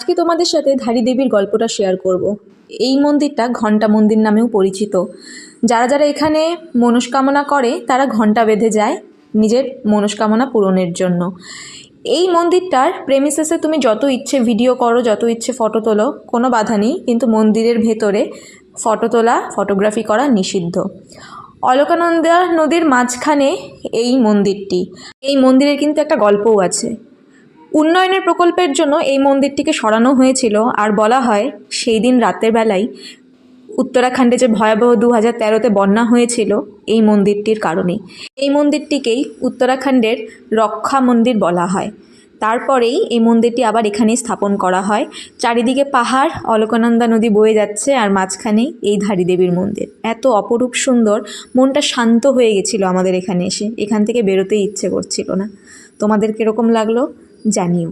আজকে তোমাদের সাথে ধারী দেবীর গল্পটা শেয়ার করব। এই মন্দিরটা ঘণ্টা মন্দির নামেও পরিচিত। যারা যারা এখানে মনস্কামনা করে তারা ঘণ্টা বেঁধে যায় নিজের মনস্কামনা পূরণের জন্য। এই মন্দিরটার প্রেমিসেসে তুমি যত ইচ্ছে ভিডিও করো, যত ইচ্ছে ফটো তোলো, কোনো বাধা নেই, কিন্তু মন্দিরের ভেতরে ফটো তোলা, ফটোগ্রাফি করা নিষিদ্ধ। অলকানন্দা নদীর মাঝখানে এই মন্দিরটি। এই মন্দিরের কিন্তু একটা গল্পও আছে। উন্নয়নের প্রকল্পের জন্য এই মন্দিরটিকে সরানো হয়েছিল, আর বলা হয় সেই দিন রাতের বেলায় উত্তরাখণ্ডে যে ভয়াবহ 2013-তে বন্যা হয়েছিল এই মন্দিরটির কারণেই। এই মন্দিরটিকেই উত্তরাখণ্ডের রক্ষা মন্দির বলা হয়। তারপরেই এই মন্দিরটি আবার এখানেই স্থাপন করা হয়। চারিদিকে পাহাড়, অলকানন্দা নদী বয়ে যাচ্ছে, আর মাঝখানেই এই ধারী দেবীর মন্দির। এত অপরূপ সুন্দর, মনটা শান্ত হয়ে গেছিলো আমাদের এখানে এসে। এখান থেকে বেরোতেই ইচ্ছে করছিল না। তোমাদের কীরকম লাগলো জানিও।